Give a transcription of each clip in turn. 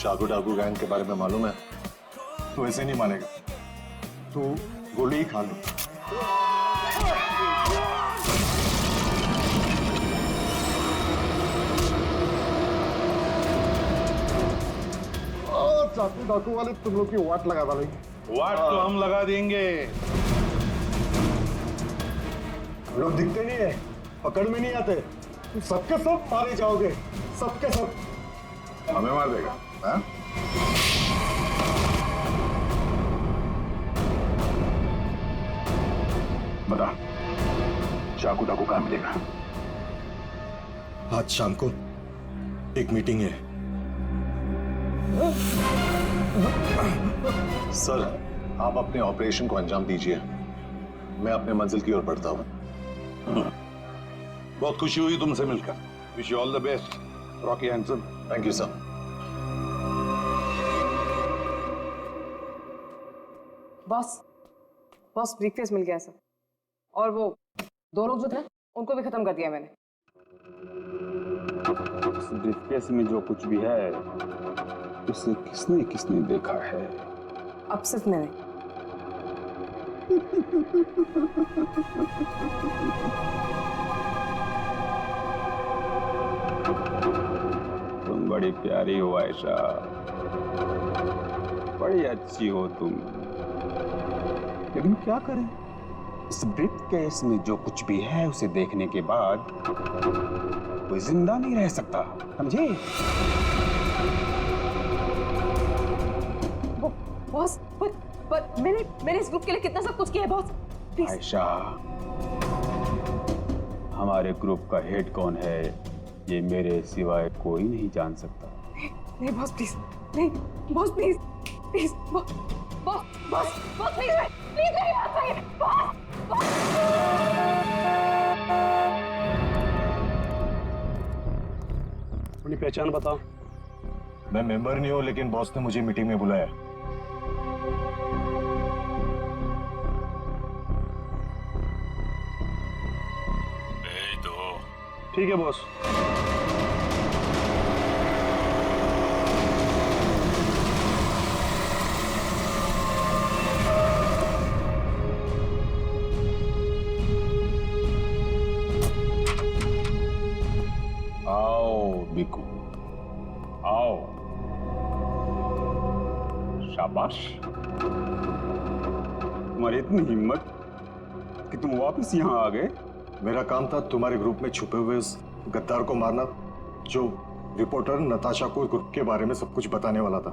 चाकू डाकू गैंग के बारे में मालूम है तो ऐसे नहीं मानेगा। तू गोली ही खा लो। चाकू डाकू वाले तुम लोग की वाट लगा डालेंगे। वाट तो हम लगा देंगे। हम लोग दिखते नहीं है, पकड़ में नहीं आते, तुम सबके सब मारे जाओगे, सबके सब। हमें मार देगा हाँ? बता चाकू डाकू कहाँ मिलेगा? आज शाम को एक मीटिंग है। सर, आप अपने ऑपरेशन को अंजाम दीजिए, मैं अपने मंजिल की ओर बढ़ता हूँ। बहुत खुशी हुई तुमसे मिलकर। Wish you all the best Rocky Hanson. Thank you sir. Boss boss briefcase मिल गया सर, और वो दो लोग जो थे उनको भी खत्म कर दिया मैंने। इस ब्रीफकेस में जो कुछ भी है उसे किसने किसने देखा है? अब सिर्फ मैंने। तुम बड़ी प्यारी हो आयशा, बड़ी अच्छी हो तुम, लेकिन क्या करें, इस ब्रीफकेस में जो कुछ भी है उसे देखने के बाद कोई जिंदा नहीं रह सकता, समझे? बॉस पर मैंने इस ग्रुप के लिए कितना सब कुछ किया है बॉस, प्लीज। आयशा, हमारे ग्रुप का हेड कौन है ये मेरे सिवाय कोई नहीं जान सकता। नहीं बॉस प्लीज, नहीं boss please, please boss boss boss boss please मेरी बात सुनिए बॉस। अपनी पहचान बताओ। मैं मेंबर नहीं हूं, लेकिन बॉस ने मुझे मीटिंग में बुलाया। भेज दो। ठीक है बॉस। आओ बिकू, आओ। शाबाश, तुम्हारी इतनी हिम्मत कि तुम वापस यहाँ आ गए। मेरा काम था तुम्हारे ग्रुप में छुपे हुए उस गद्दार को मारना, जो रिपोर्टर नताशा को ग्रुप के बारे में सब कुछ बताने वाला था,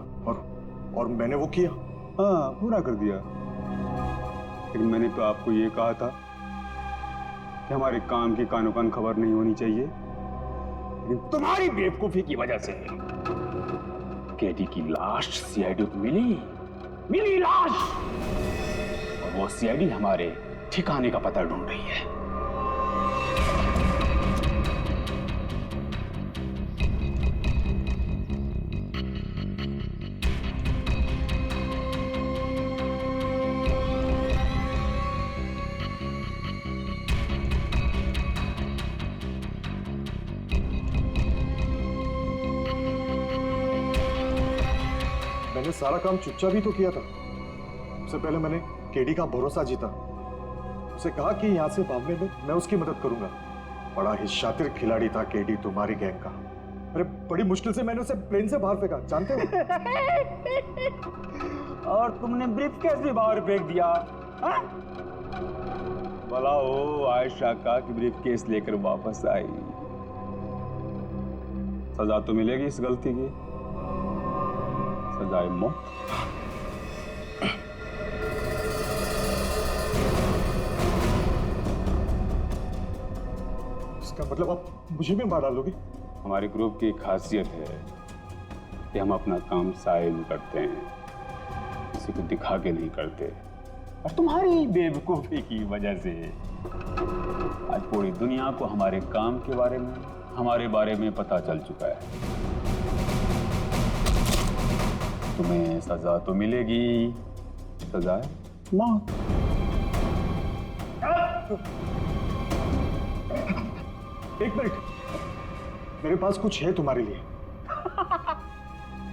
और मैंने वो किया। हाँ, पूरा कर दिया। लेकिन मैंने तो आपको ये कहा था कि हमारे काम की कानो कान खबर नहीं होनी चाहिए, लेकिन तुम्हारी बेवकूफी की वजह से केडी की लाश सीआईडी को मिली लाश, और वो सीआईडी हमारे ठिकाने का पता ढूंढ रही है। मैंने सारा काम चुपचाप ही तो किया था। सबसे पहले मैंने केडी का भरोसा जीता, उसे कहा कि यहां से भागने में मैं उसकी मदद करूंगा। बड़ा ही शातिर खिलाड़ी था केडी तुम्हारी गैंग का। अरे बड़ी मुश्किल से मैंने उसे प्लेन से बाहर फेंका, जानते हो? और तुमने ब्रीफकेस भी बाहर फेंक दिया। भला हो आयशा का कि ब्रीफकेस लेकर वापस आई। सजा तो मिलेगी इस गलती की, सजाए मौत। इसका मतलब आप मुझे भी मार डालोगे? हमारे ग्रुप की खासियत है कि हम अपना काम साइलेंट करते हैं, किसी को दिखा के नहीं करते। और तुम्हारी बेवकूफी की वजह से आज पूरी दुनिया को हमारे काम के बारे में, हमारे बारे में पता चल चुका है। तुम्हें सजा तो मिलेगी, सजा है मौत। एक मिनट, मेरे पास कुछ है तुम्हारे लिए।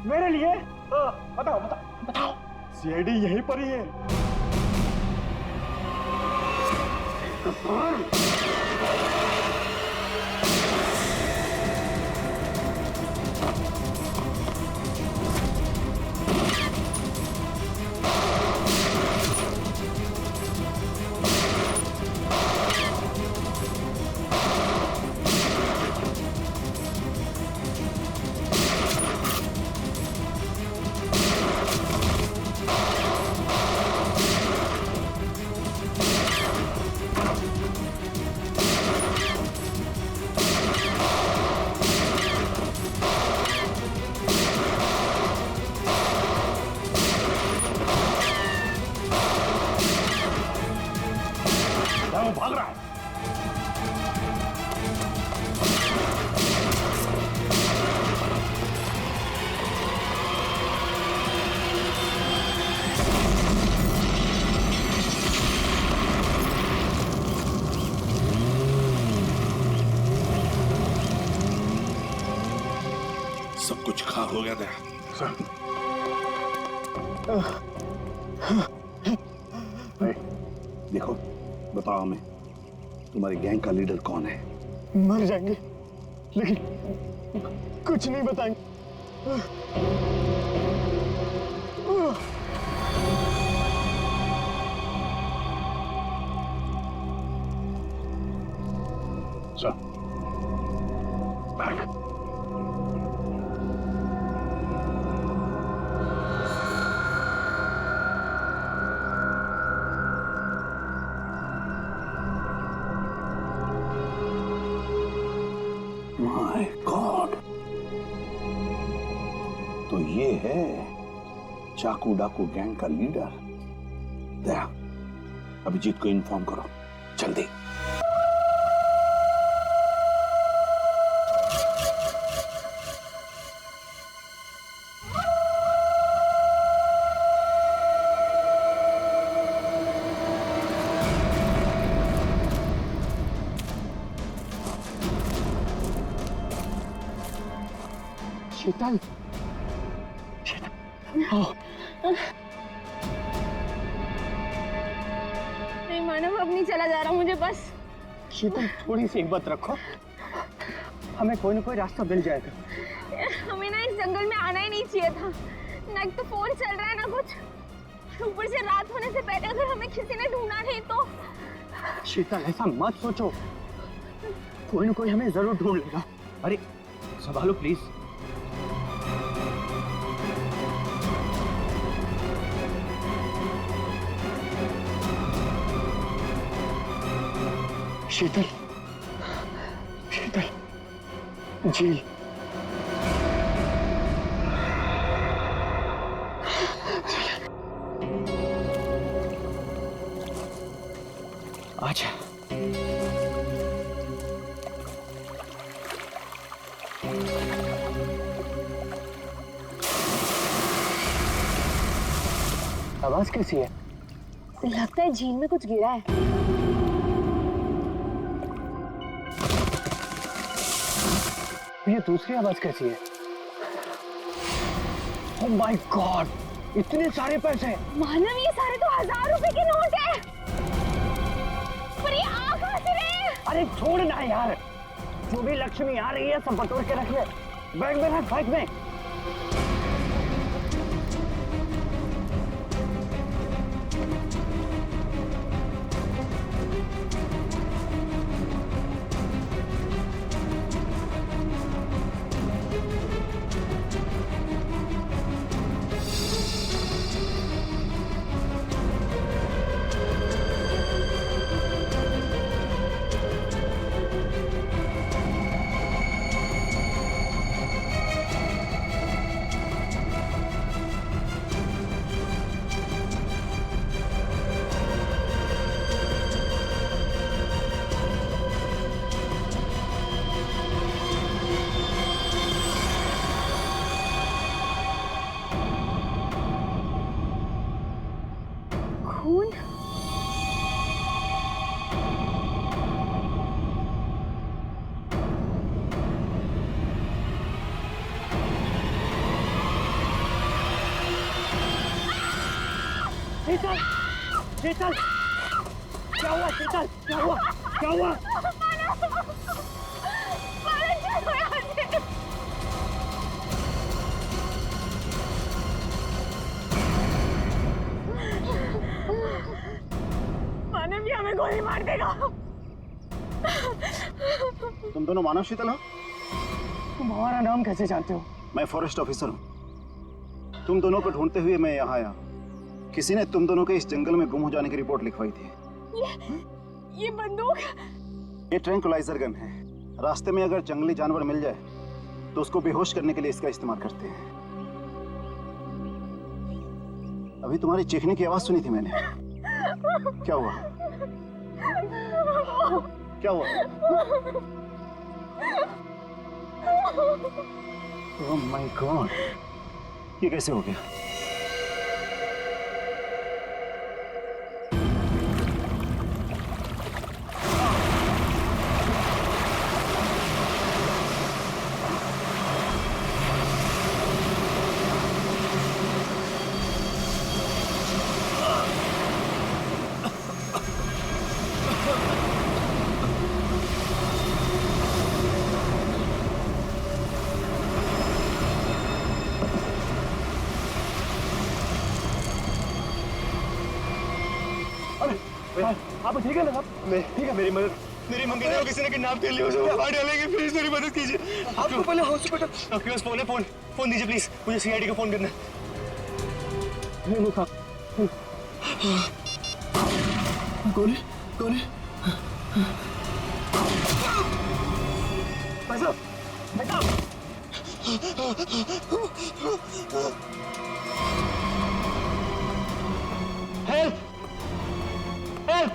मेरे लिए बताओ बताओ बताओ। सीआईडी यहीं पर ही है। वो भाग रहा है। सब कुछ खाक हो गया था सर। देखो, बताओ हमें, तुम्हारी गैंग का लीडर कौन है? मर जाएंगे लेकिन कुछ नहीं बताएंगे। Sir, back. माय गॉड, तो ये है चाकू डाकू गैंग का लीडर। दया, अभिजीत को इन्फॉर्म करो जल्दी। शीतल, नहीं मानव, अब नहीं चला जा रहा मुझे बस। शीतल थोड़ी सी हिम्मत रखो, हमें कोई ना कोई रास्ता मिल जाएगा। हमें ना इस जंगल में आना ही नहीं चाहिए था। ना एक तो फोन चल रहा है ना कुछ, ऊपर से रात होने से पहले अगर हमें किसी ने ढूंढा नहीं तो। शीतल ऐसा मत सोचो, कोई ना कोई हमें जरूर ढूंढ लेगा। अरे संभालो प्लीज। शीतल, शीतल, झील। आजा। आवाज कैसी है? लगता है झील में कुछ गिरा है। ये दूसरी आवाज कैसी है? ओह माय गॉड, इतने सारे पैसे! मानव, ये सारे तो 1000 रुपए के नोट है। पर ये आ कहां से रहे हैं? अरे छोड़ ना यार, जो भी लक्ष्मी आ रही है सब बटोर के रख ले। बैग में रख, बैग में। शीतल, क्या हुआ शीतल? क्या हुआ? क्या हुआ? मानव भी हमें गोली मार देगा। तुम दोनों मानव शीतल हो? तुम हमारा नाम कैसे जानते हो? मैं फॉरेस्ट ऑफिसर हूँ। तुम दोनों को ढूंढते हुए मैं यहाँ आया। किसी ने तुम दोनों के इस जंगल में गुम हो जाने की रिपोर्ट लिखवाई थी। ये बंदूक? ये ट्रैंकुलाइजर गन है। रास्ते में अगर जंगली जानवर मिल जाए तो उसको बेहोश करने के लिए इसका इस्तेमाल करते हैं। अभी तुम्हारी चीखने की आवाज सुनी थी मैंने। क्या हुआ? क्या हुआ? ओह माय गॉड, ये कैसे हो गया? आप ठीक है ना? आप मैं ठीक है। मेरी मंगनी को किसी ने किडनैप कर लिया। उसे बाहर डालेंगे, प्लीज मेरी मदद कीजिए। आपको पहले हॉस्पिटल, आपके पास फोन है? फोन दीजिए प्लीज, मुझे सीआईडी को फोन करना है। गोली गोली भाई साहब, भाई साहब, हेल्प हेल्प।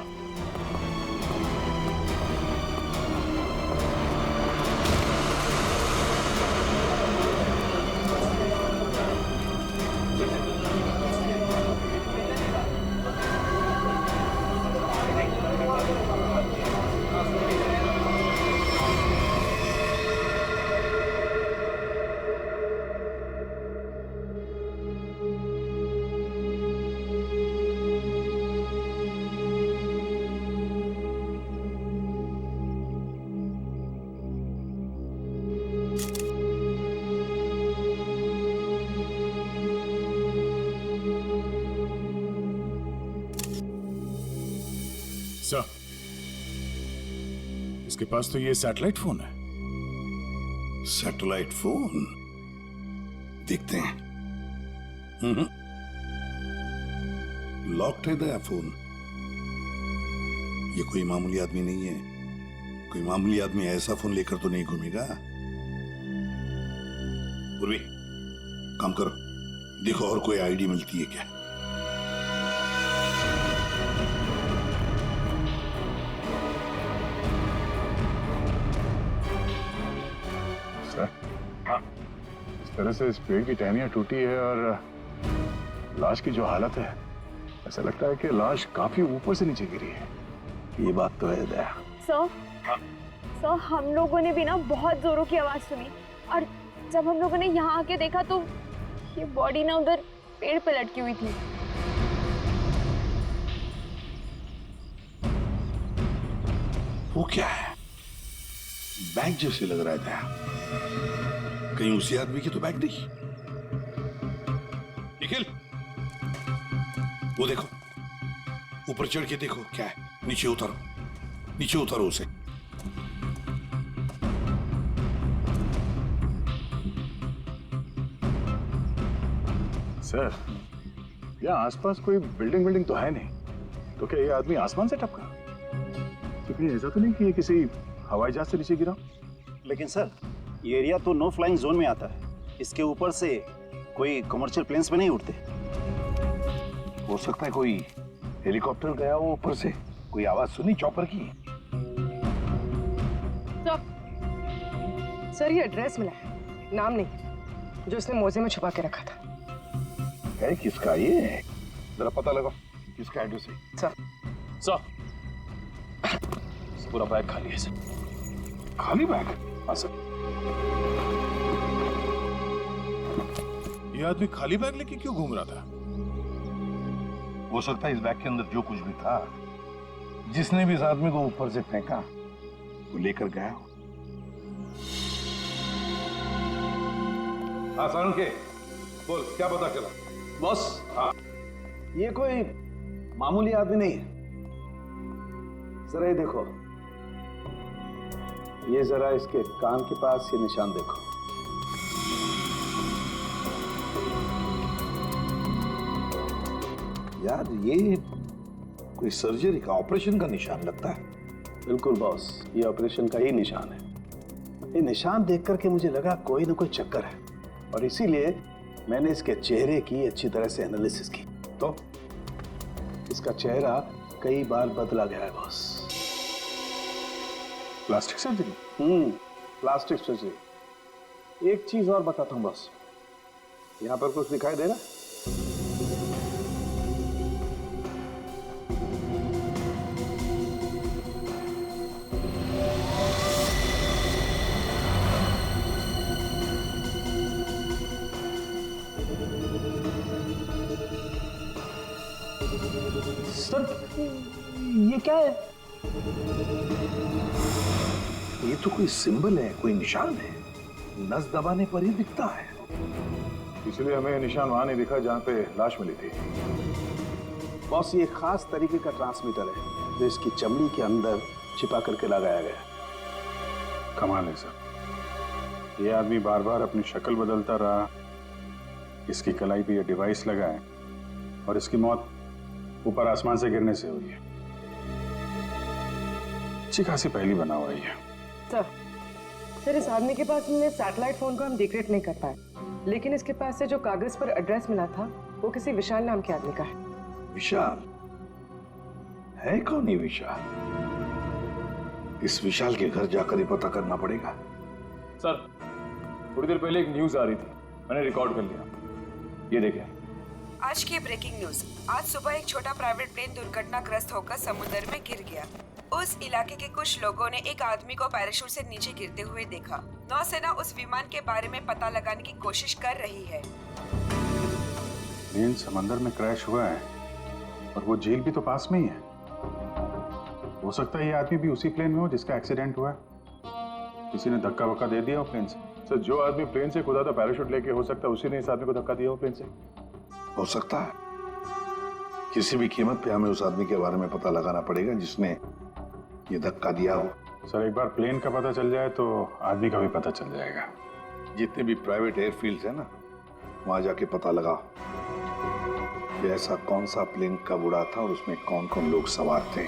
सर, इसके पास तो ये सैटेलाइट फोन है। सैटेलाइट फोन देखते हैं। लॉक्ड है दया फोन। ये कोई मामूली आदमी नहीं है। कोई मामूली आदमी ऐसा फोन लेकर तो नहीं घूमेगा। पूर्वी, काम करो, देखो और कोई आईडी मिलती है क्या। इस तरह से इस पेड़ की टहनियां टूटी है और लाश की जो हालत है, ऐसा लगता है कि लाश काफी ऊपर से नीचे गिरी है। ये बात तो है दया। सर, हम लोगों ने भी ना बहुत जोरों की आवाज सुनी और जब हम लोगों ने यहाँ आके देखा तो ये बॉडी ना उधर पेड़ पे लटकी हुई थी। वो क्या है? बैग जैसे लग रहा था। कहीं उसी आदमी की तो बैग नहीं। निखिल, वो देखो, ऊपर चढ़ के देखो क्या है। नीचे उतारो, नीचे उतारो उसे। सर, यहाँ आसपास कोई बिल्डिंग तो है नहीं, तो क्या ये आदमी आसमान से टपका? तो कहीं ऐसा तो नहीं कि ये किसी हवाई जहाज से नीचे गिरा? लेकिन सर, ये एरिया तो नो फ्लाइंग जोन में आता है। इसके ऊपर से कोई कमर्शियल प्लेन्स पे नहीं उड़ते। हो सकता है कोई हेलीकॉप्टर गया हो ऊपर से। कोई आवाज सुनी चॉपर की? सर, ये एड्रेस मिला है, नाम नहीं, जो इसने मोजे में छुपा के रखा था। है किसका ये? जरा पता लगा किसका एड्रेस है। सर, पूरा बैग खाली है सर। खाली बैग? हाँ सर। ये आदमी खाली बैग लेके क्यों घूम रहा था? हो सकता है इस बैग के अंदर जो कुछ भी था, जिसने भी इस आदमी को ऊपर से फेंका, वो लेकर गया हो। हाँ सारुण के, बोल क्या पता चला? बॉस, हाँ। ये कोई मामूली आदमी नहीं है। जरा ये देखो, ये जरा इसके कान के पास ये निशान देखो। यार ये कोई सर्जरी का, ऑपरेशन का निशान लगता है। बिल्कुल बॉस, ये ऑपरेशन का ही निशान है। ये निशान देख करके मुझे लगा कोई ना कोई चक्कर है, और इसीलिए मैंने इसके चेहरे की अच्छी तरह से एनालिसिस की, तो इसका चेहरा कई बार बदला गया है boss. Plastic surgery? Plastic surgery. एक चीज और बताता हूं बॉस, यहां पर कुछ दिखाई दे रहा? सर ये क्या है? ये तो कोई सिंबल है, कोई निशान है। नस दबाने पर ही दिखता है। इसलिए हमें निशान वहां नहीं दिखा जहां पे लाश मिली थी। बॉस, ये खास तरीके का ट्रांसमीटर है जो इसकी चमड़ी के अंदर छिपा करके लगाया गया। कमाल है सर, ये आदमी बार बार अपनी शक्ल बदलता रहा, इसकी कलाई पे ये डिवाइस लगा है, और इसकी मौत ऊपर आसमान से गिरने से हुई है। अच्छी खासी पहली बना हुआ है। सर इस आदमी के पास हमने सैटेलाइट फोन को हम डिक्रिप्ट नहीं कर पाए, लेकिन इसके पास से जो कागज पर एड्रेस मिला था वो किसी विशाल नाम के आदमी का है। विशाल है? कौन है विशाल? इस विशाल के घर जाकर ही पता करना पड़ेगा। सर थोड़ी देर पहले एक न्यूज आ रही थी, मैंने रिकॉर्ड कर लिया, ये देखें। आज की ब्रेकिंग न्यूज। आज सुबह एक छोटा प्राइवेट प्लेन दुर्घटनाग्रस्त होकर समुद्र में गिर गया। उस इलाके के कुछ लोगों ने एक आदमी को पैराशूट से नीचे गिरते हुए देखा। नौसेना उस विमान के बारे में पता लगाने की कोशिश कर रही है। प्लेन समंदर में क्रैश हुआ है और वो झील भी तो पास में ही है। हो सकता है ये आदमी भी उसी प्लेन में हो जिसका एक्सीडेंट हुआ है। किसी ने धक्का वक्का दे दिया हो प्लेन से। सर जो आदमी प्लेन से कूदा था पैराशूट लेके, हो सकता है उसी ने इस आदमी को धक्का दिया हो प्लेन से। हो सकता है। किसी भी कीमत पे हमें उस आदमी के बारे में पता लगाना पड़ेगा जिसने ये धक्का दिया हो। सर एक बार प्लेन का पता चल जाए तो आदमी का भी पता चल जाएगा। जितने भी प्राइवेट एयरफील्ड्स है ना, वहां जाके पता लगाओ कि ऐसा कौन सा प्लेन कब उड़ा था और उसमें कौन कौन लोग सवार थे।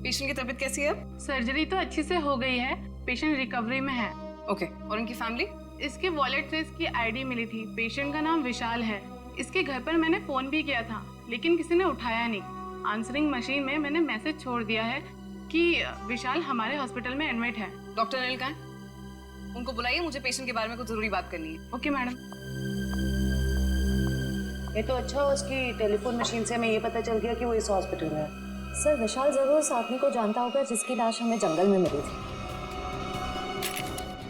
पेशेंट की तबीयत कैसी है? सर्जरी तो अच्छी से हो गई है, पेशेंट रिकवरी में है। ओके, और उनकी फैमिली? इसके वॉलेट से इसकी आईडी मिली थी। पेशेंट का नाम विशाल है। इसके घर पर मैंने फोन भी किया था लेकिन किसी ने उठाया नहीं। आंसरिंग मशीन में मैंने मैसेज छोड़ दिया है कि विशाल हमारे हॉस्पिटल में एडमिट है। डॉक्टर अनिल कहाँ है? उनको बुलाइए, मुझे पेशेंट के बारे में कुछ जरूरी बात करनी है। Okay madam. ये तो अच्छा हो, उसकी टेलीफोन मशीन से हमें ये पता चल गया कि वो इस हॉस्पिटल में है। सर विशाल जरूर उस आदमी को जानता होगा जिसकी लाश हमें जंगल में मिली थी।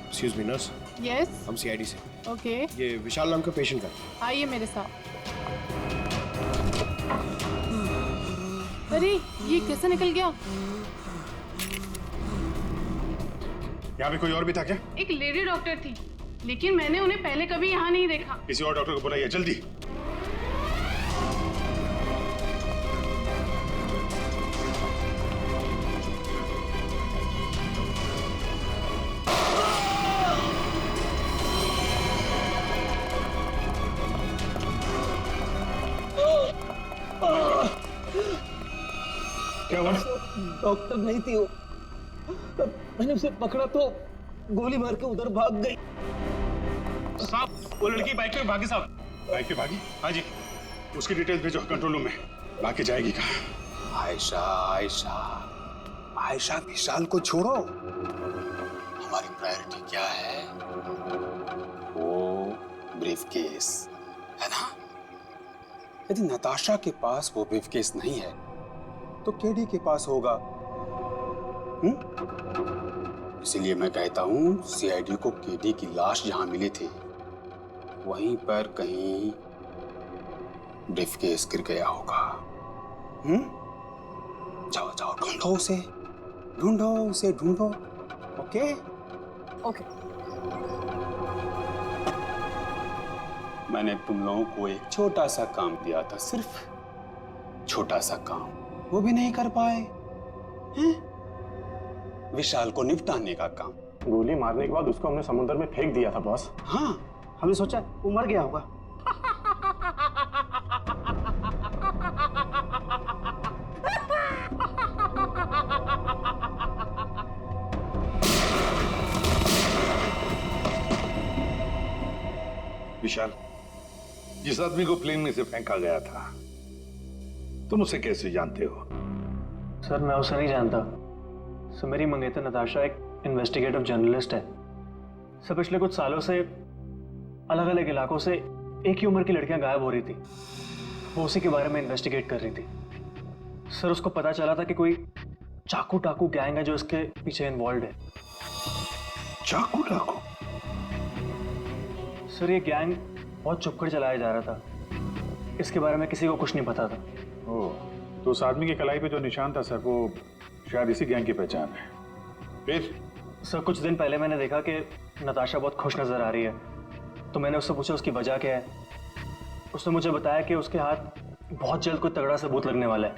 Excuse me nurse. यस। हम सीआईडी से। ओके। ये विशाल नाम का पेशेंट का। आइए मेरे साथ। अरे ये कैसे निकल गया? यहाँ पे कोई और भी था क्या? एक लेडी डॉक्टर थी लेकिन मैंने उन्हें पहले कभी यहाँ नहीं देखा। किसी और डॉक्टर को बुलाइए जल्दी। क्या हुआ? डॉक्टर नहीं थी वो, मैंने उसे पकड़ा तो गोली मार के उधर भाग गई। साहब वो लड़की बाइक पे भागी साहब। बाइक पे भागी? हाँ जी। उसकी डिटेल्स भेजो कंट्रोल रूम में। भाग जाएगी कहाँ? आयशा आयशा आयशा, विशाल को छोड़ो। हमारी प्रायोरिटी क्या है? वो ब्रीफकेस है ना? यदि नताशा के पास वो ब्रीफकेस नहीं है तो केडी के पास होगा। इसीलिए मैं कहता हूं सीआईडी को केडी की लाश जहां मिली थी वहीं पर कहीं ब्रीफकेस गिर गया होगा। जाओ जाओ, ढूंढो उसे, ढूंढो उसे, ढूंढो। Okay okay. मैंने तुम लोगों को एक छोटा सा काम दिया था, सिर्फ छोटा सा काम, वो भी नहीं कर पाए हैं? विशाल को निपटाने का काम। गोली मारने के बाद उसको हमने समुद्र में फेंक दिया था बॉस। हाँ, हमने सोचा वो मर गया होगा। विशाल, जिस आदमी को प्लेन में से फेंका गया था, तुम उसे कैसे जानते हो? सर मैं उसे नहीं जानता। सर मेरी मंगेतर नताशा एक इन्वेस्टिगेटिव जर्नलिस्ट है। सर पिछले कुछ सालों से अलग अलग इलाकों से एक ही उम्र की लड़कियां गायब हो रही थी। वो उसी के बारे में इन्वेस्टिगेट कर रही थी। सर उसको पता चला था कि कोई चाकू टाकू गैंग है जो इसके पीछे इन्वॉल्व है। चाकू टाकू? सर ये गैंग बहुत चुपकर चलाया जा रहा था। इसके बारे में किसी को कुछ नहीं पता था। ओह, तो उस आदमी की कलाई पे जो निशान था सर, वो शायद इसी गैंग की पहचान है। फिर? सर कुछ दिन पहले मैंने देखा कि नताशा बहुत खुश नजर आ रही है, तो मैंने उससे पूछा उसकी वजह क्या है। उसने मुझे बताया कि उसके हाथ बहुत जल्द कोई तगड़ा सबूत लगने वाला है।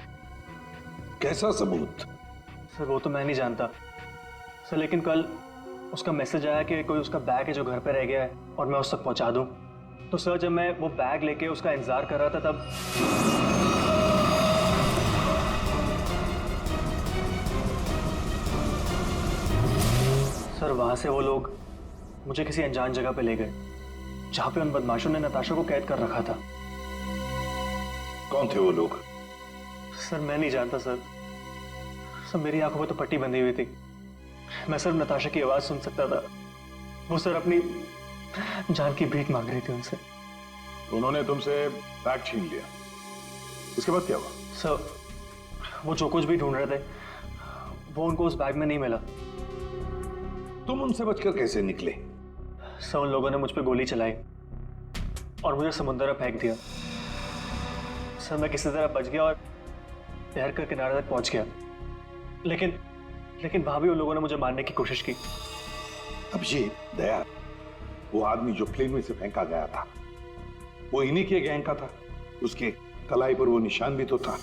कैसा सबूत? सर वो तो मैं नहीं जानता सर, लेकिन कल उसका मैसेज आया कि कोई उसका बैग है जो घर पे रह गया है और मैं उस तक पहुंचा दूं। तो सर जब मैं वो बैग लेके उसका इंतजार कर रहा था तब सर वहां से वो लोग मुझे किसी अनजान जगह पे ले गए जहां पे उन बदमाशों ने नताशा को कैद कर रखा था। कौन थे वो लोग? सर मैं नहीं जानता सर। सर मेरी आंखों में तो पट्टी बंधी हुई थी। मैं सिर्फ नताशा की आवाज सुन सकता था। वो सर अपनी जान की भीख मांग रही थी उनसे। उन्होंने तुमसे बैग छीन लिया, उसके बाद क्या हुआ? सर वो जो कुछ भी ढूंढ रहे थे वो उनको उस बैग में नहीं मिला। तुम उनसे बचकर कैसे निकले? सर उन लोगों ने मुझ पे गोली चलाई और मुझे समुद्र में फेंक दिया। सर मैं किसी तरह बच गया और तैर कर किनारे तक पहुंच गया, लेकिन वहां भी उन लोगों ने मुझे मारने की कोशिश की। अभिजीत, दया, वो आदमी जो प्लेन में से फेंका गया था वो इन्हीं के गैंग का था। उसके कलाई पर वो निशान भी तो था।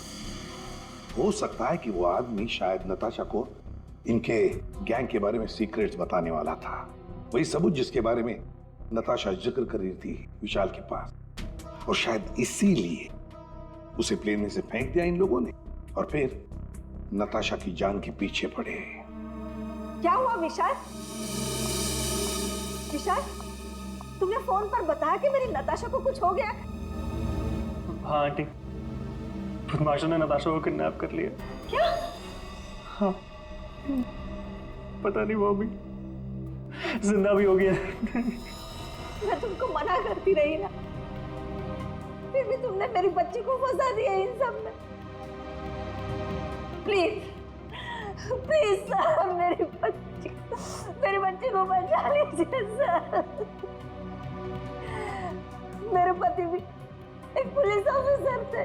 हो सकता है कि वो आदमी शायद नताशा को इनके गैंग के बारे में सीक्रेट्स बताने वाला था। वही सबूत जिसके बारे में नताशा जिक्र कर रही थी विशाल के पास, और शायद इसीलिए उसे प्लेन में से फेंक दिया इन लोगों ने और फिर नताशा की जान के पीछे पड़े। क्या हुआ विशाल? विशाल, तुमने फोन पर बताया कि मेरी नताशा को कुछ हो गया? हाँ आंटी, बदमाशों ने नताशा को किडनैप कर लिया। क्या? हाँ, पता नहीं वो अभी जिंदा भी हो गया। मैं तुमको मना करती रही ना, फिर भी तुमने मेरी बच्ची को फंसा दिया इन सब में। प्लीज प्लीज सर, मेरी बच्ची को बचा लीजिए सर। मेरे पति भी एक पुलिस ऑफिसर थे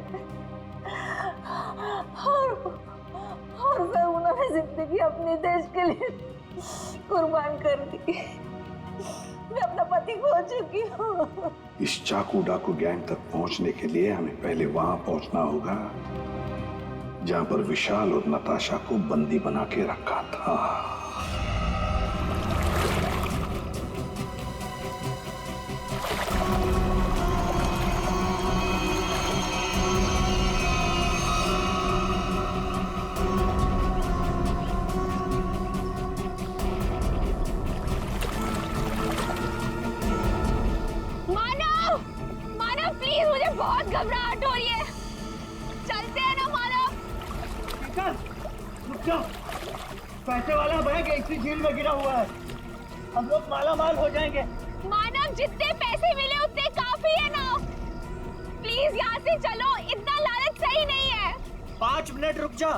और फिर उन्होंने जिंदगी अपने देश के लिए कुर्बान कर दी। मैं अपना पति खो चुकी हूँ। इस चाकू डाकू गैंग तक पहुंचने के लिए हमें पहले वहां पहुंचना होगा जहां पर विशाल और नताशा को बंदी बना के रखा था। बहुत घबराहट हो रही है। चलते हैं ना मानव। रुक जाओ, पैसे वाला बैग इसी झील में गिरा हुआ है, हम लोग माला माल हो जाएंगे। मानव जितने पैसे मिले उतने काफी है ना, प्लीज यहाँ से चलो, इतना लालच सही नहीं है। 5 मिनट रुक जा।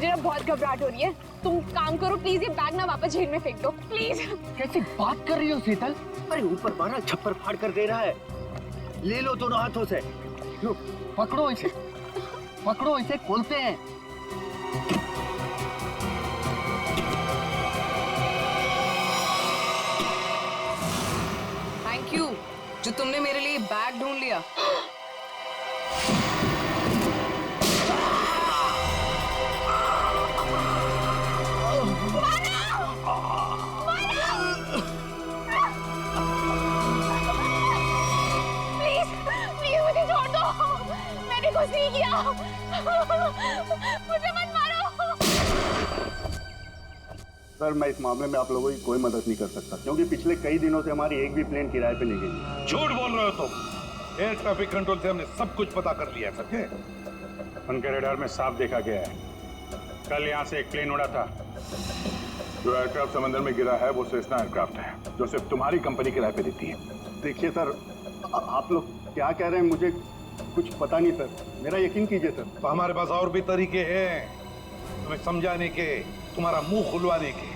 मुझे ना बहुत घबराहट हो रही है। तुम काम करो प्लीज, ये बैग ना वापस झील में फेंक दो प्लीज। कैसी बात कर रही हो शीतल? अरे ऊपर मारा छप्पर फाड़ कर दे रहा है। ले लो दोनों हाथों से, लो पकड़ो इसे, पकड़ो इसे, खोलते हैं। थैंक यू जो तुमने मेरे लिए बैग ढूंढ लिया। मुझे छोड़ दो, मैंने कुछ नहीं किया, मुझे मत मारो। सर मैं इस मामले में आप लोगों की कोई मदद नहीं कर सकता, क्योंकि पिछले कई दिनों से हमारी एक भी प्लेन किराए पे नहीं गई। झूठ बोल रहे हो तुम। एयर ट्रैफिक कंट्रोल से हमने सब कुछ पता कर लिया है, समझे? उनके रडार में साफ देखा गया है, कल यहाँ से एक प्लेन उड़ा था। जो एयरक्राफ्ट समंदर में गिरा है वो सेस्ना एयरक्राफ्ट है, जो सिर्फ तुम्हारी कंपनी किराए पे देती है। देखिए सर, आप लोग क्या कह रहे हैं मुझे कुछ पता नहीं सर, मेरा यकीन कीजिए सर। तो हमारे पास और भी तरीके हैं तुम्हें समझाने के, तुम्हारा मुंह खुलवाने के।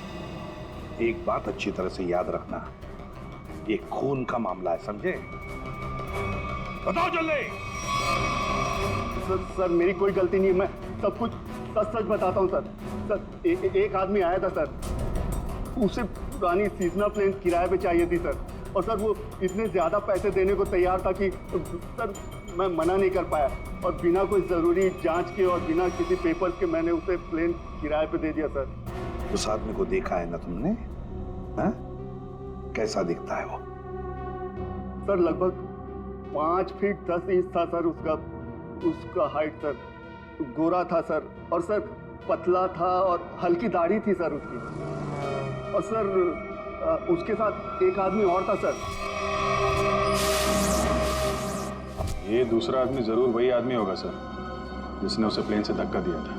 एक बात अच्छी तरह से याद रखना, ये खून का मामला है, समझे? बताओ जल्दी। सर मेरी कोई गलती नहीं है, मैं सब कुछ सच बताता हूँ सर। सर एक आदमी आया था सर, उसे पुरानी सीजनल प्लेन किराए पे चाहिए थी सर, और सर वो इतने ज्यादा पैसे देने को तैयार था कि सर मैं मना नहीं कर पाया, और बिना कोई जरूरी जांच के और बिना किसी पेपर के मैंने उसे प्लेन किराए पे दे दिया सर। उस आदमी को देखा है ना तुमने? हाँ? कैसा दिखता है वो? सर लगभग 5 फीट 10 इंच था सर उसका हाइट सर, गोरा था सर, और सर पतला था और हल्की दाढ़ी थी सर उसकी, और सर उसके साथ एक आदमी और था सर। ये दूसरा आदमी जरूर वही आदमी होगा सर, जिसने उसे प्लेन से धक्का दिया था।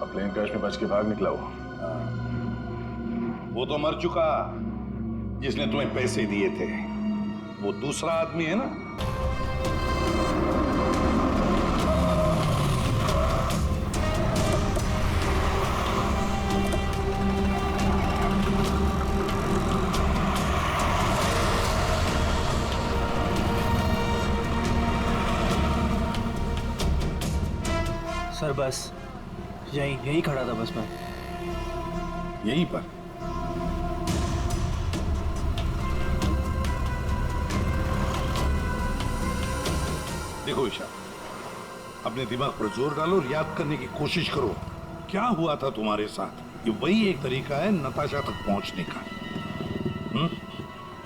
अब प्लेन क्रैश में बच के भाग निकला वो तो मर चुका, जिसने तुम्हें पैसे दिए थे। वो दूसरा आदमी है ना? सर बस यहीं खड़ा था, बस मैं यहीं पर। देखो ईशा, अपने दिमाग पर जोर डालो और याद करने की कोशिश करो क्या हुआ था तुम्हारे साथ। ये वही एक तरीका है नताशा तक पहुंचने का।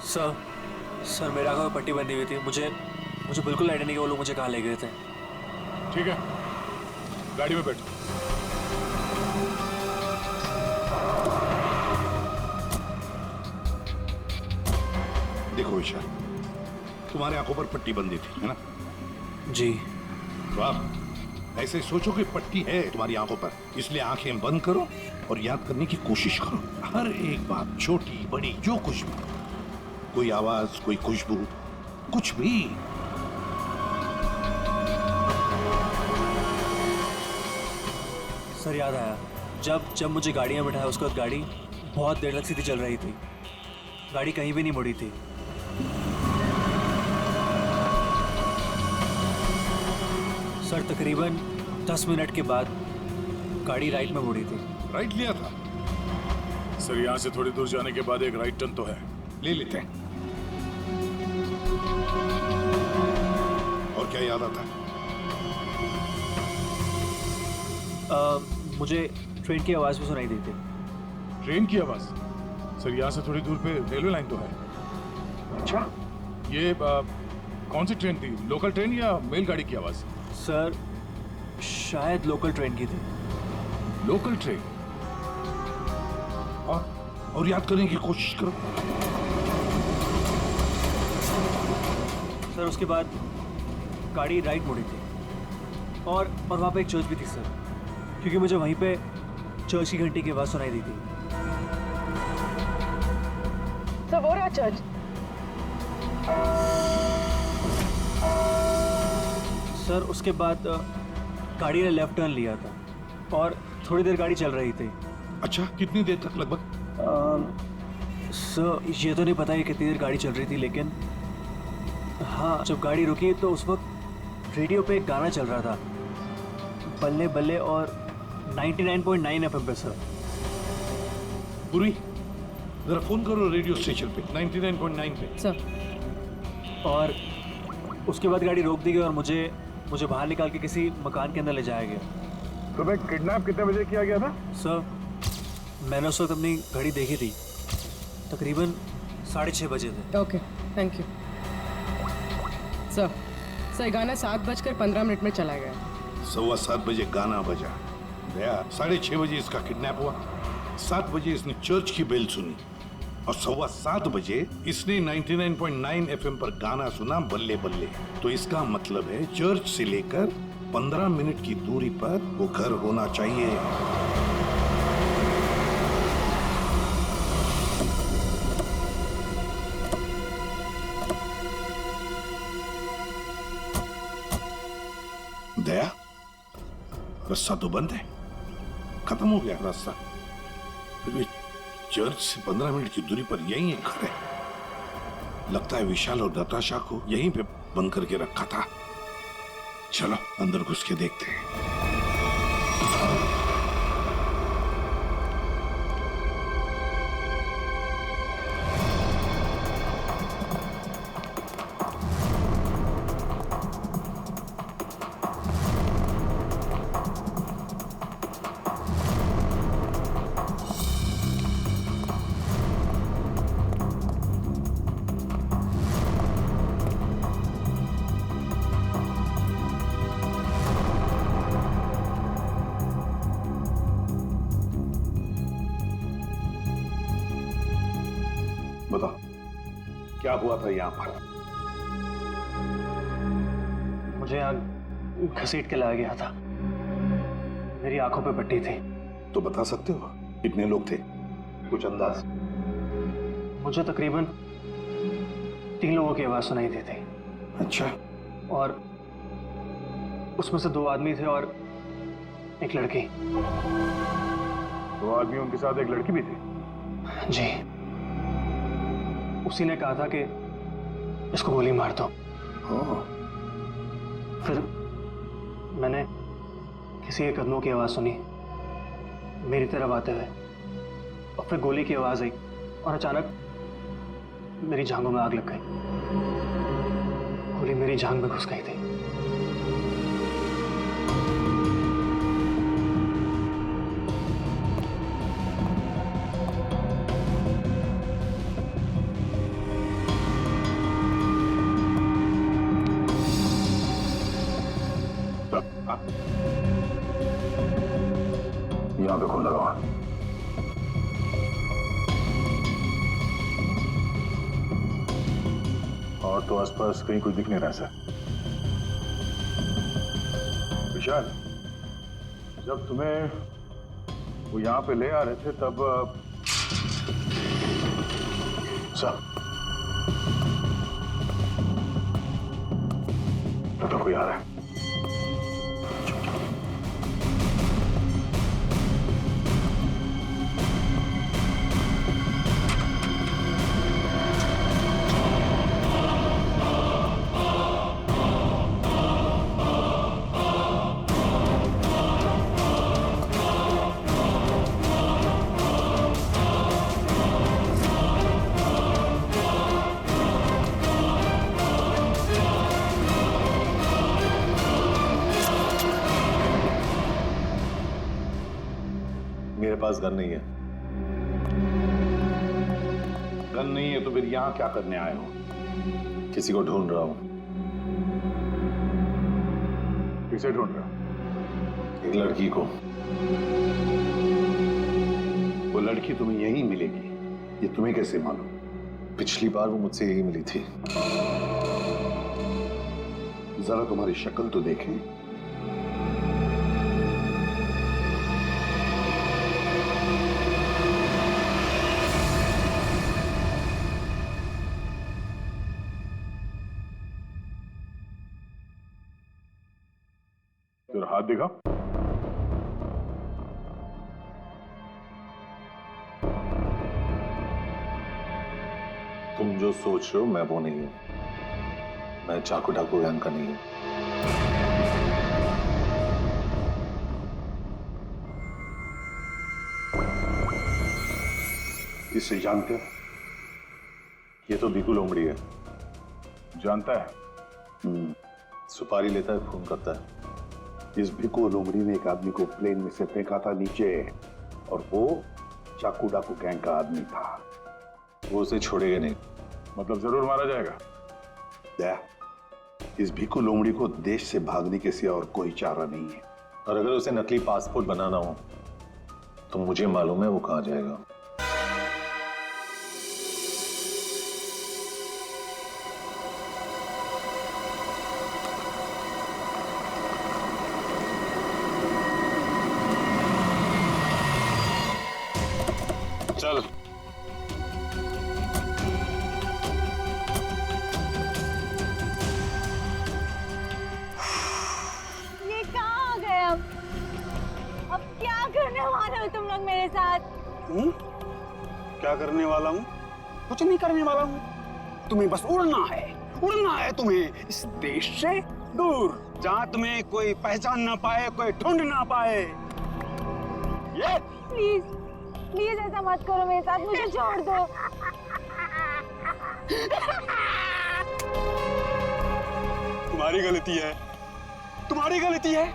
सर मेरे आंखों में पट्टी बंधी हुई थी, मुझे बिल्कुल आइडिया नहीं कि वो लोग मुझे कहाँ ले गए थे। ठीक है, गाड़ी में बैठो। देखो ईशा, तुम्हारे आंखों पर पट्टी बंधी थी, है ना? जी। तो आप ऐसे सोचो कि पट्टी है तुम्हारी आंखों पर, इसलिए आंखें बंद करो और याद करने की कोशिश करो। हर एक बात, छोटी बड़ी जो कुछ भी, कोई आवाज, कोई खुशबू, कुछ भी। सर याद आया, जब मुझे गाड़ी में बिठाया उसके बाद गाड़ी बहुत देर तक सीधी चल रही थी, गाड़ी कहीं भी नहीं मुड़ी थी। सर तकरीबन 10 मिनट के बाद गाड़ी राइट में मुड़ी थी। राइट लिया था? सर यहाँ से थोड़ी दूर जाने के बाद एक राइट टर्न तो है, ले लेते हैं। और क्या याद आता है? मुझे ट्रेन की आवाज़ भी सुनाई दी थी। ट्रेन की आवाज? सर यहाँ से थोड़ी दूर पे रेलवे लाइन तो है। अच्छा, ये कौन सी ट्रेन थी, लोकल ट्रेन या मेलगाड़ी की आवाज? सर शायद लोकल ट्रेन की थी। Local train? और याद करने की कोशिश करो। सर उसके बाद गाड़ी राइट मुड़ी थी, और वहाँ पे एक चर्च भी थी सर, क्योंकि मुझे वहीं पे चर्च की घंटी की आवाज़ सुनाई दी थी। तो वो रहा चर्च। सर उसके बाद गाड़ी ने लेफ्ट टर्न लिया था और थोड़ी देर गाड़ी चल रही थी। अच्छा, कितनी देर तक लगभग? सर ये तो नहीं पता कि कितनी देर गाड़ी चल रही थी, लेकिन हाँ, जब गाड़ी रुकी तो उस वक्त रेडियो पे एक गाना चल रहा था, बल्ले बल्ले, और 99.9 FM पे सर। पूरी जरा फोन करो रेडियो स्टेशन पे 99.9 पे। सर। और उसके बाद गाड़ी रोक दी गई और मुझे बाहर निकाल के किसी मकान के अंदर ले जाया गया। तो मैं किडनैप कितने बजे किया गया था? सर मैंने उस वक्त अपनी घड़ी देखी थी, तकरीबन 6:30 बजे थे। Okay, thank you sir. गाना 7:15 में चला गया। 7:15 बजे गाना बजा। दया 6:30 बजे इसका किडनैप हुआ। 7 बजे इसने चर्च की बेल सुनी और 7:15 बजे इसने 99.9 FM पर गाना सुना, बल्ले बल्ले। तो इसका मतलब है चर्च से लेकर 15 मिनट की दूरी पर वो घर होना चाहिए। दया, रास्ता तो बंद है, खत्म हो गया रास्ता। फिर भी चर्च से 15 मिनट की दूरी पर यही एक घर है। लगता है विशाल और नताशा को यहीं पे बंद करके रखा था। चलो अंदर घुस के देखते हैं। बताओ क्या हुआ था यहाँ पर? मुझे यहाँ घसीट के लाया गया था, मेरी आंखों पे पट्टी थी। तो बता सकते हो कितने लोग थे, कुछ अंदाज? मुझे तकरीबन 3 लोगों की आवाज सुनाई दी थी। अच्छा। और उसमें से 2 आदमी थे और एक लड़की। 2 आदमी, उनके साथ एक लड़की भी थी? जी। उसी ने कहा था कि इसको गोली मार दो। फिर मैंने किसी के कदमों की आवाज सुनी मेरी तरफ आते हुए, और फिर गोली की आवाज आई और अचानक मेरी जांघों में आग लग गई। गोली मेरी जांघ में घुस गई थी। यहाँ पे खून लगा हुआ। और तो आसपास कहीं कुछ दिख नहीं रहा सर। विशाल, जब तुम्हें वो यहाँ पे ले आ रहे थे तब सर तो कोई आ रहा है। मेरे पास गन नहीं है। गन नहीं है तो फिर यहां क्या करने आए हो? किसी को ढूंढ रहा हूं। किसे ढूंढ रहा हूं? एक लड़की को। वो लड़की तुम्हें यहीं मिलेगी, ये तुम्हें कैसे मालूम? पिछली बार वो मुझसे यही मिली थी। जरा तुम्हारी शक्ल तो देखें। हाथ दिखा। तुम जो सोच रहे हो मैं वो नहीं हूं। मैं चाकू डाकू गैंग का नहीं हूं। इसे जानते हो? ये तो बीकू लोमड़ी है। जानता है? सुपारी लेता है, खून करता है। इस भिक्कू लोमड़ी ने एक आदमी को प्लेन में से फेंका था नीचे, और वो चाकू डाकू गैंग का आदमी था। वो उसे छोड़ेगा नहीं। मतलब जरूर मारा जाएगा। दया, इस भिक्कू लोमड़ी को देश से भागने के सिवा और कोई चारा नहीं है। और अगर उसे नकली पासपोर्ट बनाना हो तो मुझे मालूम है वो कहां जाएगा। चल। ये कहाँ आ गए अब क्या करने वाले हो तुम लोग मेरे साथ? क्या करने वाला हूँ? कुछ नहीं करने वाला हूँ। तुम्हें बस उड़ना है तुम्हें इस देश से दूर, जहाँ तुम्हें कोई पहचान ना पाए, कोई ढूंढ ना पाए। ये प्लीज प्लीज ऐसा मत करो मेरे साथ, मुझे छोड़ दो। तुम्हारी गलती है।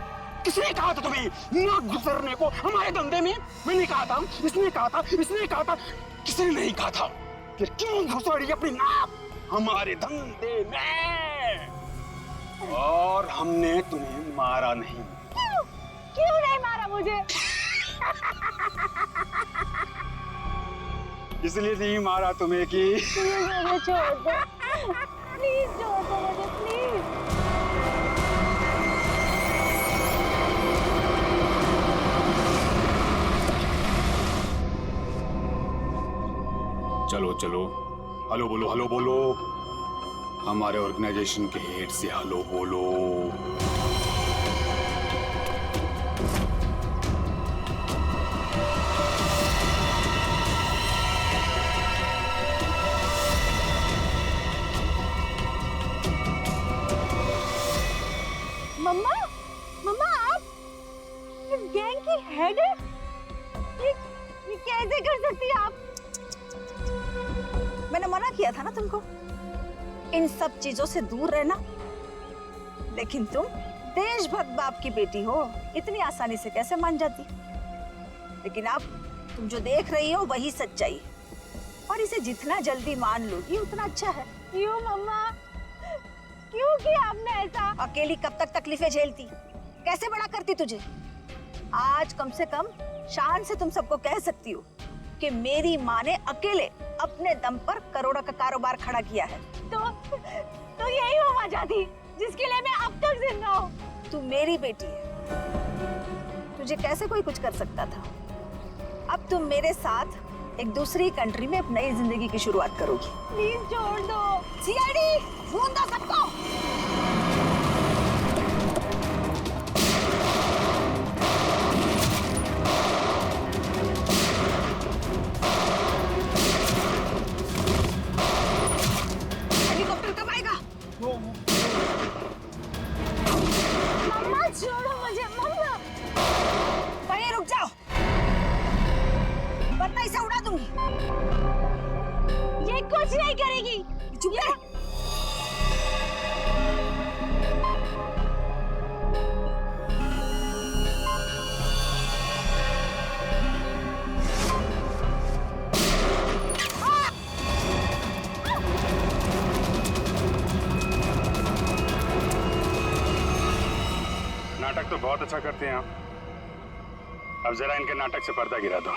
किसने कहा था तुम्हें नाक गुजरने को हमारे धंधे में? मैंने कहा था, इसने कहा था, किसी ने नहीं कहा था। फिर क्यों घुसड़ी अपनी नाक हमारे धंधे में? और हमने तुम्हें मारा नहीं। क्यों नहीं मारा मुझे? इसलिए नहीं मारा तुम्हें कि मुझे छोड़ दो, प्लीज छोड़ दो मुझे, प्लीज। चलो हेलो बोलो। हमारे ऑर्गेनाइजेशन के हेड से हेलो बोलो। मम्मा आप इस गैंग की हेड है? ये कैसे कर सकती है आप? मैंने मना किया था ना तुमको इन सब चीजों से दूर रहना, लेकिन तुम देशभक्त बाप की बेटी हो, इतनी आसानी से कैसे मान जाती? लेकिन अब तुम जो देख रही हो वही सच्चाई है, और इसे जितना जल्दी मान लोगी उतना अच्छा है। क्यों मम्मा, क्यों किया आपने ऐसा? अकेली कब तक तकलीफें झेलती? कैसे बड़ा करती तुझे? आज कम से कम शान से तुम सबको कह सकती हो कि मेरी माँ ने अकेले अपने दम पर करोड़ों का कारोबार खड़ा किया है। तो यही हो वजह थी जिसके लिए मैं अब तक जिंदा हूँ। तू मेरी बेटी है, तुझे कैसे कोई कुछ कर सकता था? अब तुम मेरे साथ एक दूसरी कंट्री में एक नई जिंदगी की शुरुआत करोगी। प्लीज छोड़ दो। सीआईडी ढूंढ दो सबको। हेलीकॉप्टर कब आएगा? मम्मा छोड़ो मुझे, मम्मा। वहीं रुक जाओ, वरना इसे उड़ा दूंगी। ये कुछ नहीं करेगी। चुप रह। नाटक तो बहुत अच्छा करते हैं आप। अब जरा इनके नाटक से पर्दा गिरा दो।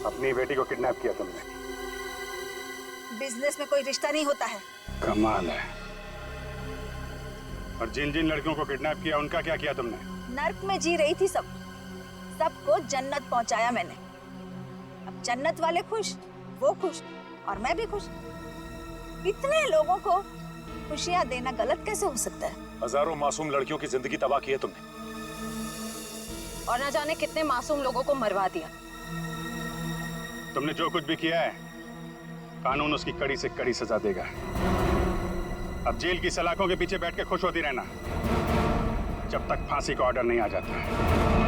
अपनी बेटी को किडनैप किया तुमने। बिजनेस में कोई रिश्ता नहीं होता है। कमाल है। और जिन जिन लड़कियों को किडनैप किया उनका क्या किया तुमने? नर्क में जी रही थी सबको जन्नत पहुंचाया मैंने। अब जन्नत वाले खुश, वो खुश और मैं भी खुश। इतने लोगों को खुशियां देना गलत कैसे हो सकता है? हजारों मासूम लड़कियों की जिंदगी तबाह की है तुमने, और ना जाने कितने मासूम लोगों को मरवा दिया। तुमने जो कुछ भी किया है कानून उसकी कड़ी से कड़ी सजा देगा। अब जेल की सलाखों के पीछे बैठ के खुश होती रहना जब तक फांसी का ऑर्डर नहीं आ जाता।